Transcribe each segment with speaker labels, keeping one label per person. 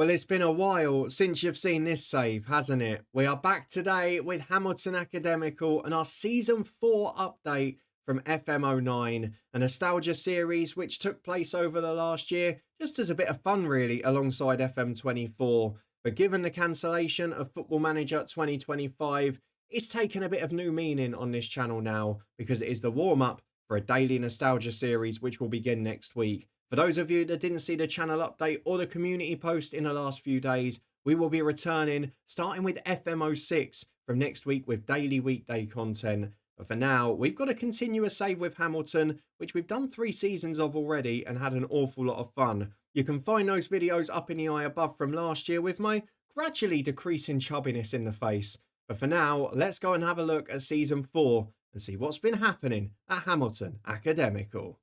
Speaker 1: Well, it's been a while since you've seen this save, hasn't it? We are back today with Hamilton Academical and our season 4 update from FM09, a nostalgia series which took place over the last year, just as a bit of fun, really, alongside FM24. But given the cancellation of Football Manager 2025, it's taken a bit of new meaning on this channel now because it is the warm up for a daily nostalgia series which will begin next week. For those of you that didn't see the channel update or the community post in the last few days, we will be returning starting with FM06 from next week with daily weekday content. But for now, we've got a continuous save with Hamilton, which we've done 3 seasons of already and had an awful lot of fun. You can find those videos up in the eye above from last year with my gradually decreasing chubbiness in the face. But for now, let's go and have a look at season 4 and see what's been happening at Hamilton Academical.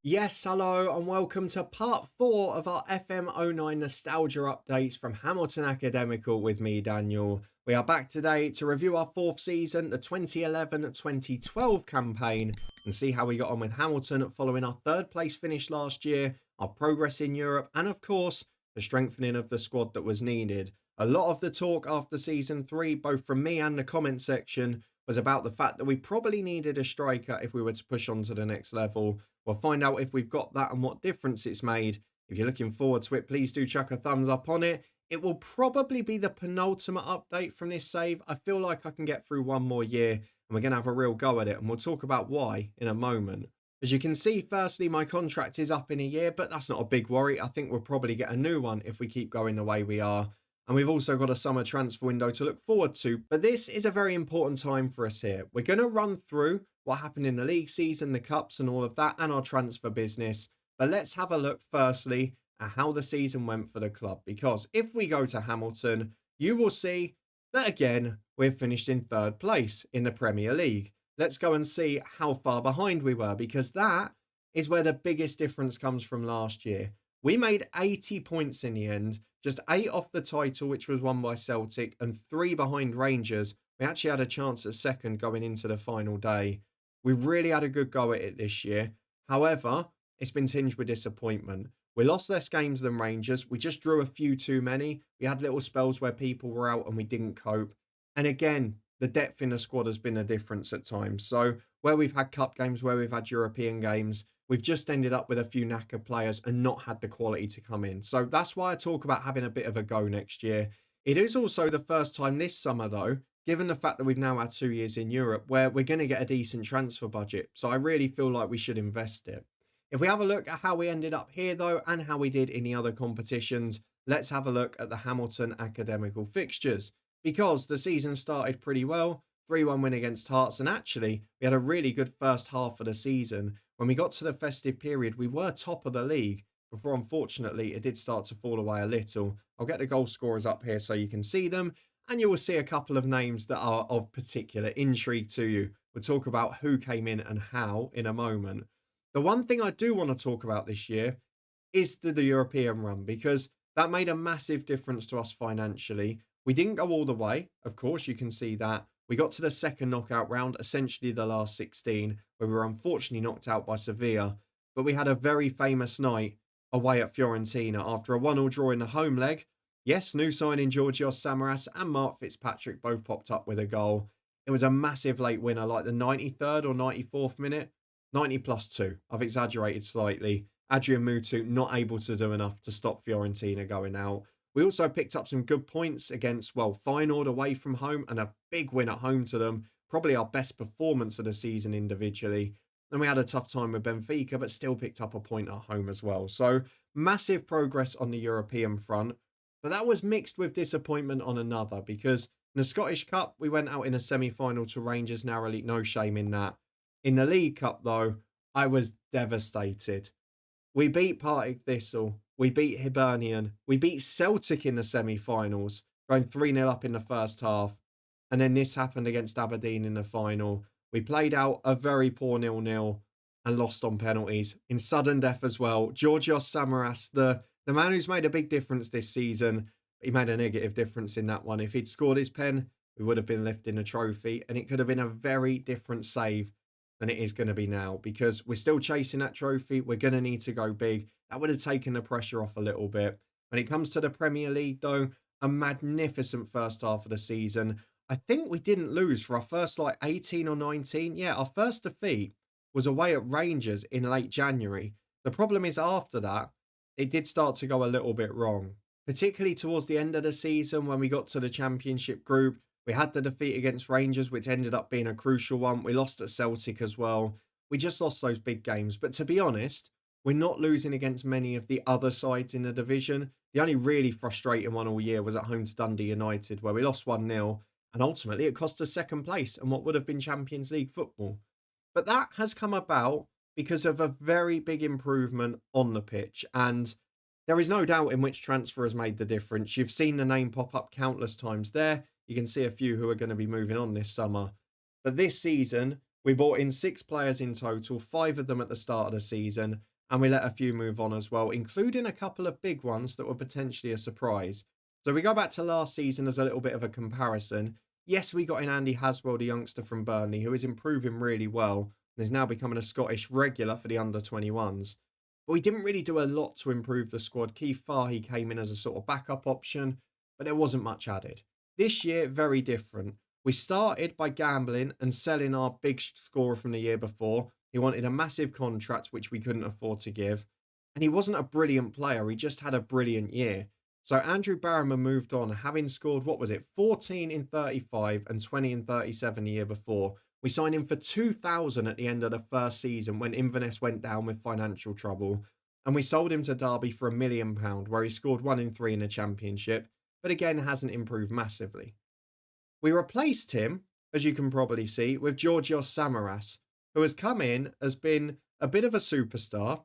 Speaker 1: Yes, hello, and welcome to part 4 of our FM09 nostalgia updates from Hamilton Academical with me, Daniel. We are back today to review our 4th season, the 2011-2012 campaign, and see how we got on with Hamilton following our 3rd place finish last year, our progress in Europe, and of course, the strengthening of the squad that was needed. A lot of the talk after season 3, both from me and the comment section, was about the fact that we probably needed a striker if we were to push on to the next level. We'll find out if we've got that and what difference it's made. If you're looking forward to it, please do chuck a thumbs up on it. It will probably be the penultimate update from this save. I feel like I can get through one more year and we're going to have a real go at it, and we'll talk about why in a moment. As you can see, firstly, my contract is up in a year, but that's not a big worry. I think we'll probably get a new one if we keep going the way we are. And we've also got a summer transfer window to look forward to. But this is a very important time for us here. We're going to run through what happened in the league season, the cups and all of that, and our transfer business. But let's have a look firstly at how the season went for the club. Because if we go to Hamilton, you will see that again, we've finished in 3rd place in the Premier League. Let's go and see how far behind we were, because that is where the biggest difference comes from last year. We made 80 points in the end, just 8 off the title, which was won by Celtic, and 3 behind Rangers. We actually had a chance at 2nd going into the final day. We really had a good go at it this year. However, it's been tinged with disappointment. We lost less games than Rangers. We just drew a few too many. We had little spells where people were out and we didn't cope. And again, the depth in the squad has been a difference at times. So where we've had cup games, where we've had European games, we've just ended up with a few knackered players and not had the quality to come in. So that's why I talk about having a bit of a go next year. It is also the first time this summer, though, given the fact that we've now had 2 years in Europe, where we're going to get a decent transfer budget. So I really feel like we should invest it. If we have a look at how we ended up here, though, and how we did in the other competitions, let's have a look at the Hamilton Academical fixtures. Because the season started pretty well, 3-1 win against Hearts, and actually, we had a really good first half of the season. When we got to the festive period, we were top of the league, before unfortunately it did start to fall away a little. I'll get the goal scorers up here so you can see them, and you will see a couple of names that are of particular intrigue to you. We'll talk about who came in and how in a moment. The one thing I do want to talk about this year is the European run, because that made a massive difference to us financially. We didn't go all the way, of course, you can see that. We got to the 2nd knockout round, essentially the last 16, where we were unfortunately knocked out by Sevilla. But we had a very famous night away at Fiorentina after a 1-1 draw in the home leg. Yes, new signing Georgios Samaras and Mark Fitzpatrick both popped up with a goal. It was a massive late winner, like the 93rd or 94th minute. 90 plus 2. I've exaggerated slightly. Adrian Mutu not able to do enough to stop Fiorentina going out. We also picked up some good points against, well, Feyenoord away from home and a big win at home to them. Probably our best performance of the season individually. And we had a tough time with Benfica, but still picked up a point at home as well. So massive progress on the European front. But that was mixed with disappointment on another, because in the Scottish Cup, we went out in a semi-final to Rangers narrowly. No shame in that. In the League Cup, though, I was devastated. We beat Partick Thistle. We beat Hibernian. We beat Celtic in the semi-finals, going 3-0 up in the first half. And then this happened against Aberdeen in the final. We played out a very poor 0-0 and lost on penalties. In sudden death as well. Georgios Samaras, the man who's made a big difference this season, he made a negative difference in that one. If he'd scored his pen, we would have been lifting a trophy, and it could have been a very different save than it is going to be now, because we're still chasing that trophy. We're going to need to go big. That would have taken the pressure off a little bit. When it comes to the Premier League, though, a magnificent first half of the season. I think we didn't lose for our first 18 or 19. Yeah, our first defeat was away at Rangers in late January. The problem is after that, it did start to go a little bit wrong, particularly towards the end of the season when we got to the Championship group. We had the defeat against Rangers, which ended up being a crucial one. We lost at Celtic as well. We just lost those big games. But to be honest, we're not losing against many of the other sides in the division. The only really frustrating one all year was at home to Dundee United, where we lost 1-0, and ultimately it cost us second place and what would have been Champions League football. But that has come about because of a very big improvement on the pitch, and there is no doubt in which transfer has made the difference. You've seen the name pop up countless times there. You can see a few who are going to be moving on this summer. But this season, we brought in 6 players in total, 5 of them at the start of the season, and we let a few move on as well, including a couple of big ones that were potentially a surprise. So we go back to last season as a little bit of a comparison. Yes, we got in Andy Haswell, the youngster from Burnley, who is improving really well and is now becoming a Scottish regular for the under-21s. But we didn't really do a lot to improve the squad. Keith Fahey came in as a sort of backup option, but there wasn't much added. This year, very different. We started by gambling and selling our big scorer from the year before. He wanted a massive contract, which we couldn't afford to give. And he wasn't a brilliant player. He just had a brilliant year. So Andrew Barrowman moved on, having scored, 14 in 35 and 20 in 37 the year before. We signed him for 2,000 at the end of the first season when Inverness went down with financial trouble. And we sold him to Derby for £1 million, where he scored 1 in 3 in the Championship, but again hasn't improved massively. We replaced him, as you can probably see, with Georgios Samaras, who has come in, has been a bit of a superstar.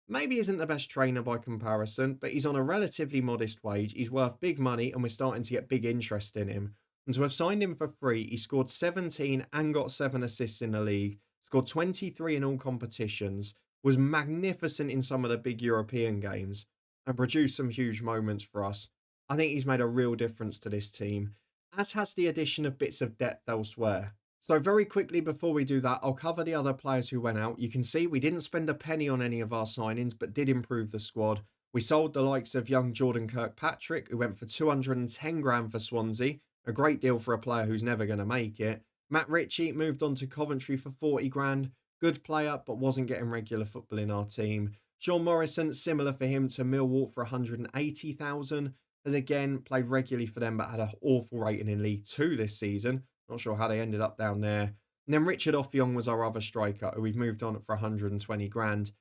Speaker 1: Maybe isn't the best trainer by comparison, but he's on a relatively modest wage. He's worth big money, and we're starting to get big interest in him. And to have signed him for free, he scored 17 and got 7 assists in the league, scored 23 in all competitions, was magnificent in some of the big European games, and produced some huge moments for us. I think he's made a real difference to this team, as has the addition of bits of depth elsewhere. So very quickly before we do that, I'll cover the other players who went out. You can see we didn't spend a penny on any of our signings, but did improve the squad. We sold the likes of young Jordan Kirkpatrick, who went for 210 grand for Swansea, a great deal for a player who's never going to make it. Matt Ritchie moved on to Coventry for 40 grand. Good player, but wasn't getting regular football in our team. Sean Morrison, similar for him to Millwall for 180,000, has again played regularly for them, but had an awful rating in League 2 this season. Not sure how they ended up down there. And then Richard Offiong was our other striker, who we've moved on for 120 grand.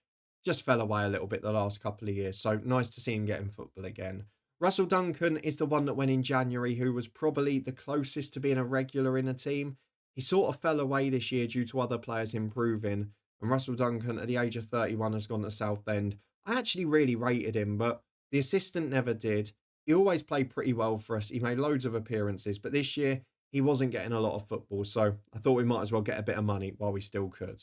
Speaker 1: Just fell away a little bit the last couple of years, so nice to see him getting football again. Russell Duncan is the one that went in January, who was probably the closest to being a regular in a team. He sort of fell away this year due to other players improving, and Russell Duncan at the age of 31 has gone to Southend. I actually really rated him, but the assistant never did. He always played pretty well for us. He made loads of appearances, but this year he wasn't getting a lot of football, so I thought we might as well get a bit of money while we still could.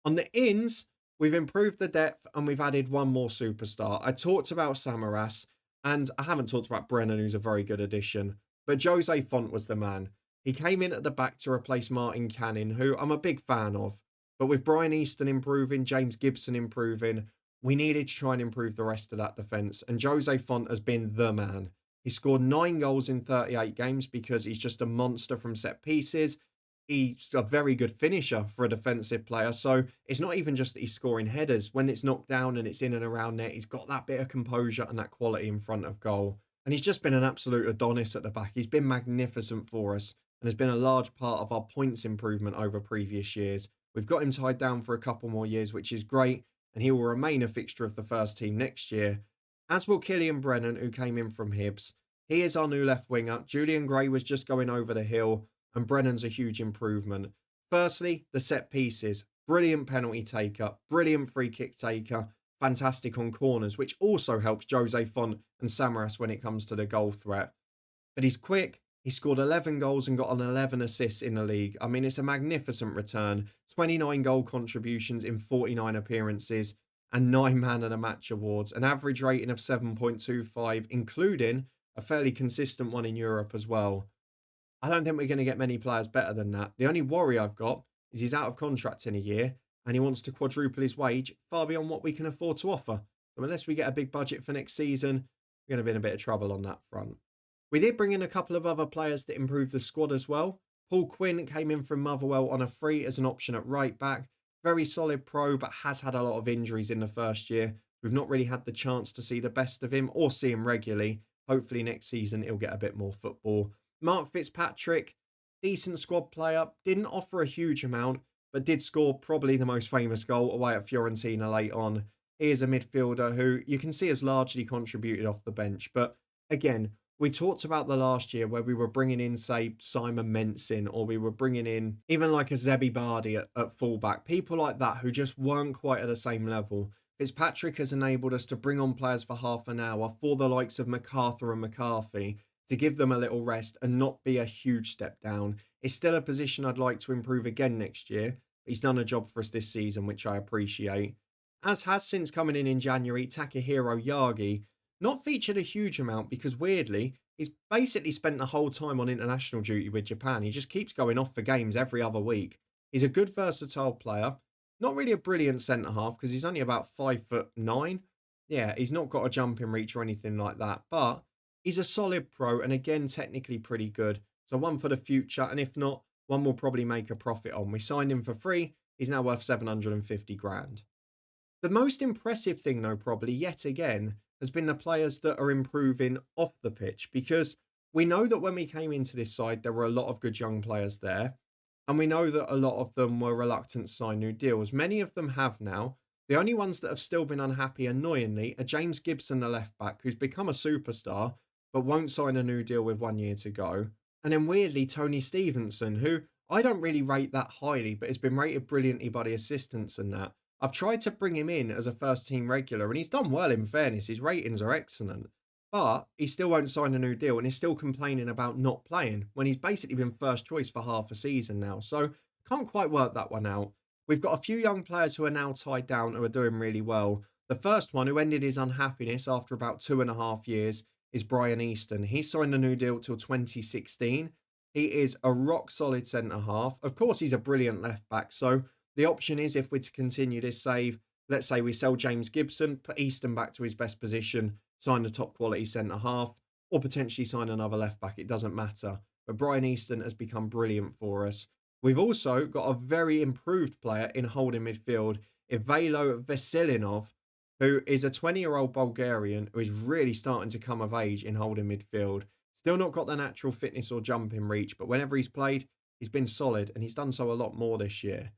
Speaker 1: On the ins, we've improved the depth and we've added one more superstar. I talked about Samaras, and I haven't talked about Brennan, who's a very good addition, but Jose Font was the man. He came in at the back to replace Martin Canning, who I'm a big fan of, but with Brian Easton improving, James Gibson improving, we needed to try and improve the rest of that defence, and Jose Font has been the man. He scored 9 goals in 38 games because he's just a monster from set pieces. He's a very good finisher for a defensive player. So it's not even just that he's scoring headers. When it's knocked down and it's in and around net, he's got that bit of composure and that quality in front of goal. And he's just been an absolute Adonis at the back. He's been magnificent for us and has been a large part of our points improvement over previous years. We've got him tied down for a couple more years, which is great. And he will remain a fixture of the first team next year. As will Killian Brennan, who came in from Hibs. He is our new left winger. Julian Gray was just going over the hill, and Brennan's a huge improvement. Firstly, the set pieces. Brilliant penalty taker, brilliant free kick taker, fantastic on corners, which also helps Jose Font and Samaras when it comes to the goal threat. But he's quick. He scored 11 goals and got on 11 assists in the league. I mean, it's a magnificent return. 29 goal contributions in 49 appearances and 9 Man of the Match awards. An average rating of 7.25, including a fairly consistent one in Europe as well. I don't think we're going to get many players better than that. The only worry I've got is he's out of contract in a year and he wants to quadruple his wage far beyond what we can afford to offer. So unless we get a big budget for next season, we're going to be in a bit of trouble on that front. We did bring in a couple of other players that improved the squad as well. Paul Quinn came in from Motherwell on a free as an option at right back. Very solid pro, but has had a lot of injuries in the first year. We've not really had the chance to see the best of him or see him regularly. Hopefully next season he'll get a bit more football. Mark Fitzpatrick, decent squad player, didn't offer a huge amount, but did score probably the most famous goal away at Fiorentina late on. He is a midfielder who you can see has largely contributed off the bench. But again, we talked about the last year where we were bringing in, say, Simon Mensin, or we were bringing in even like a Zebi Bardi at fullback. People like that who just weren't quite at the same level. Fitzpatrick has enabled us to bring on players for half an hour for the likes of MacArthur and McCarthy to give them a little rest and not be a huge step down. It's still a position I'd like to improve again next year. He's done a job for us this season, which I appreciate. As has since coming in January, Takahiro Yagi, not featured a huge amount because weirdly, he's basically spent the whole time on international duty with Japan. He just keeps going off for games every other week. He's a good versatile player. Not really a brilliant centre-half because he's only about 5'9". Yeah, he's not got a jumping reach or anything like that. But he's a solid pro and again, technically pretty good. So one for the future. And if not, one we'll probably make a profit on. We signed him for free. He's now worth 750 grand. The most impressive thing, though, probably yet again, has been the players that are improving off the pitch, because we know that when we came into this side, there were a lot of good young players there. And we know that a lot of them were reluctant to sign new deals. Many of them have now. The only ones that have still been unhappy, annoyingly, are James Gibson, the left back, who's become a superstar, but won't sign a new deal with 1 year to go. And then weirdly, Tony Stevenson, who I don't really rate that highly, but has been rated brilliantly by the assistants and that. I've tried to bring him in as a first team regular and he's done well in fairness. His ratings are excellent, but he still won't sign a new deal and is still complaining about not playing when he's basically been first choice for half a season now. So can't quite work that one out. We've got a few young players who are now tied down who are doing really well. The first one who ended his unhappiness after about 2.5 years is Brian Easton. He signed a new deal till 2016. He is a rock solid centre half. Of course, he's a brilliant left back. So the option is, if we're to continue this save, let's say we sell James Gibson, put Easton back to his best position, sign a top quality centre half, or potentially sign another left back. It doesn't matter. But Brian Easton has become brilliant for us. We've also got a very improved player in holding midfield, Ivalo Veselinov, who is a 20-year-old Bulgarian who is really starting to come of age in holding midfield. Still not got the natural fitness or jumping reach, but whenever he's played, he's been solid, and he's done so a lot more this year.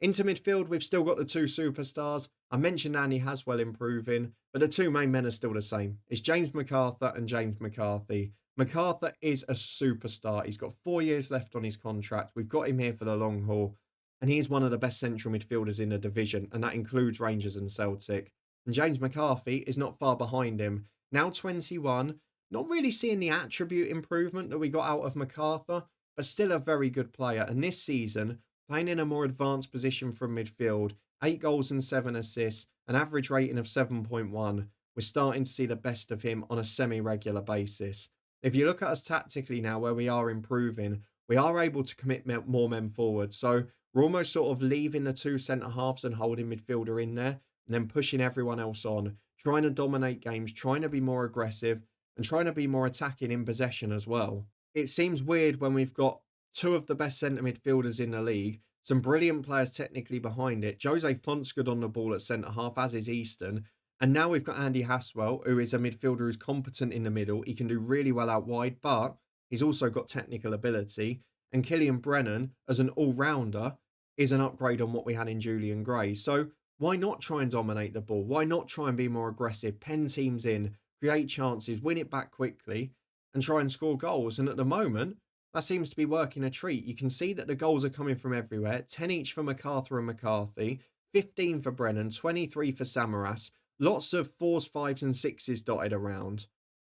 Speaker 1: Into midfield, we've still got the two superstars. I mentioned Andy Haswell improving, but the two main men are still the same. It's James MacArthur and James McCarthy. MacArthur is a superstar. He's got 4 years left on his contract. We've got him here for the long haul, and he is one of the best central midfielders in the division, and that includes Rangers and Celtic. And James McCarthy is not far behind him. Now 21, not really seeing the attribute improvement that we got out of MacArthur, but still a very good player. And this season, playing in a more advanced position from midfield, 8 goals and 7 assists, an average rating of 7.1. We're starting to see the best of him on a semi-regular basis. If you look at us tactically now, where we are improving, we are able to commit more men forward. So we're almost sort of leaving the two centre-halves and holding midfielder in there, and then pushing everyone else on, trying to dominate games, trying to be more aggressive, and trying to be more attacking in possession as well. It seems weird when we've got two of the best centre midfielders in the league, some brilliant players technically behind it. Jose Font's good on the ball at centre-half, as is Easton. And now we've got Andy Haswell, who is a midfielder who's competent in the middle. He can do really well out wide, but he's also got technical ability. And Killian Brennan, as an all-rounder, is an upgrade on what we had in Julian Gray. So why not try and dominate the ball? Why not try and be more aggressive, pen teams in, create chances, win it back quickly, and try and score goals? And at the moment, that seems to be working a treat. You can see that the goals are coming from everywhere. 10 each for MacArthur and McCarthy, 15 for Brennan, 23 for Samaras. Lots of 4s, 5s and 6s dotted around.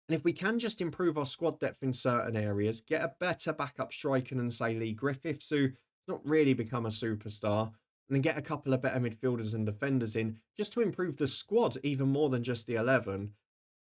Speaker 1: And if we can just improve our squad depth in certain areas, get a better backup striker than, say, Lee Griffiths, who's not really become a superstar, and then get a couple of better midfielders and defenders in, just to improve the squad even more than just the 11,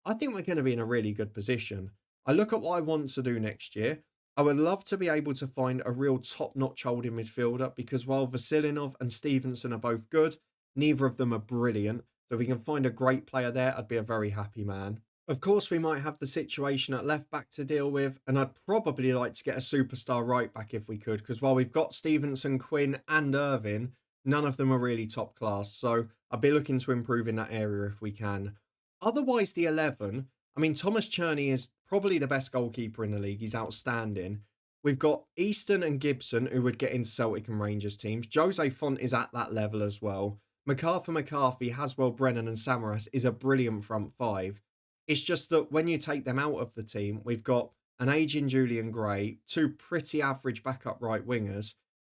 Speaker 1: I think we're going to be in a really good position. I look at what I want to do next year. I would love to be able to find a real top-notch holding midfielder because while Vasilinov and Stevenson are both good, neither of them are brilliant. So if we can find a great player there, I'd be a very happy man. Of course, we might have the situation at left back to deal with, and I'd probably like to get a superstar right back if we could, because while we've got Stevenson, Quinn, and Irvin, none of them are really top class. So I'd be looking to improve in that area if we can. Otherwise, the 11, I mean, Thomas Cherney is probably the best goalkeeper in the league. He's outstanding. We've got Easton and Gibson, who would get in Celtic and Rangers teams. Jose Font is at that level as well. McCarthy, Haswell, Brennan, and Samaras is a brilliant front five. It's just that when you take them out of the team, we've got an aging Julian Gray, two pretty average backup right wingers,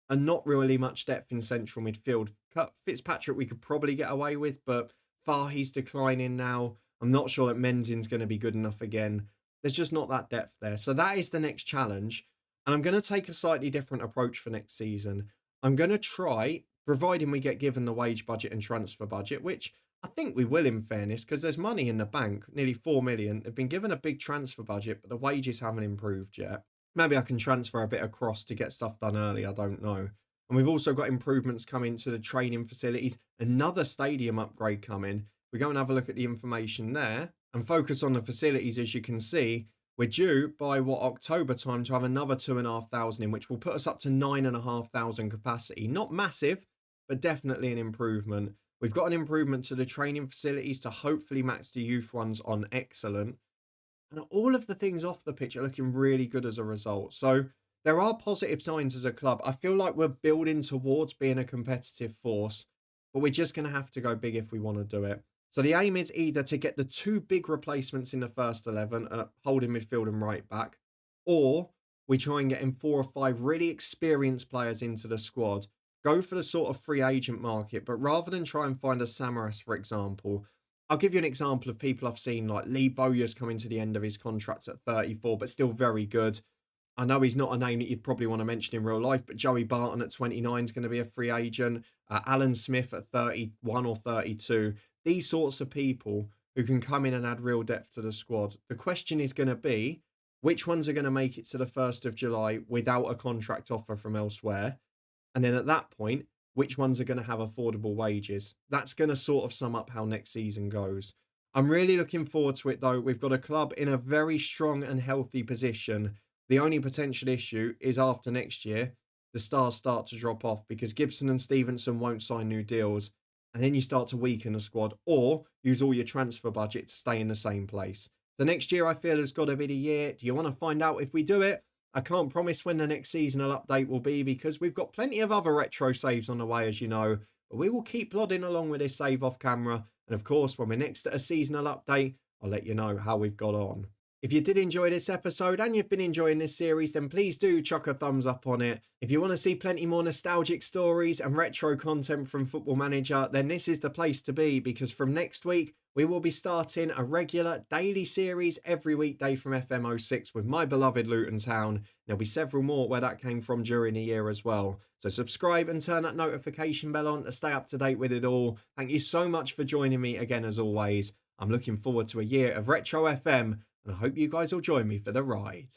Speaker 1: and not really much depth in central midfield. Fitzpatrick we could probably get away with, but Fahy's declining now. I'm not sure that Menzin's going to be good enough again. There's just not that depth there. So that is the next challenge. And I'm going to take a slightly different approach for next season. I'm going to try, providing we get given the wage budget and transfer budget, which I think we will in fairness, because there's money in the bank, nearly 4 million. They've been given a big transfer budget, but the wages haven't improved yet. Maybe I can transfer a bit across to get stuff done early, I don't know. And we've also got improvements coming to the training facilities, another stadium upgrade coming. We go and have a look at the information there and focus on the facilities. As you can see, we're due by October time to have another 2,500 in, which will put us up to 9,500 capacity. Not massive, but definitely an improvement. We've got an improvement to the training facilities to hopefully match the youth ones on excellent. And all of the things off the pitch are looking really good as a result. So there are positive signs as a club. I feel like we're building towards being a competitive force, but we're just going to have to go big if we want to do it. So the aim is either to get the two big replacements in the first 11 at holding midfield and right back, or we try and get in 4 or 5 really experienced players into the squad. Go for the sort of free agent market, but rather than try and find a Samaras, for example, I'll give you an example of people I've seen, like Lee Bowyer's coming to the end of his contract at 34, but still very good. I know he's not a name that you'd probably want to mention in real life, but Joey Barton at 29 is going to be a free agent. Alan Smith at 31 or 32. These sorts of people who can come in and add real depth to the squad. The question is going to be, which ones are going to make it to the 1st of July without a contract offer from elsewhere? And then at that point, which ones are going to have affordable wages? That's going to sort of sum up how next season goes. I'm really looking forward to it, though. We've got a club in a very strong and healthy position. The only potential issue is after next year, the stars start to drop off because Gibson and Stevenson won't sign new deals. And then you start to weaken the squad or use all your transfer budget to stay in the same place. The next year, I feel, has got to be the year. Do you want to find out if we do it? I can't promise when the next seasonal update will be because we've got plenty of other retro saves on the way, as you know. But we will keep plodding along with this save off camera. And of course, when we're next at a seasonal update, I'll let you know how we've got on. If you did enjoy this episode and you've been enjoying this series, then please do chuck a thumbs up on it. If you want to see plenty more nostalgic stories and retro content from Football Manager, then this is the place to be because from next week, we will be starting a regular daily series every weekday from FM06 with my beloved Luton Town. There'll be several more where that came from during the year as well. So subscribe and turn that notification bell on to stay up to date with it all. Thank you so much for joining me again as always. I'm looking forward to a year of Retro FM and I hope you guys will join me for the ride.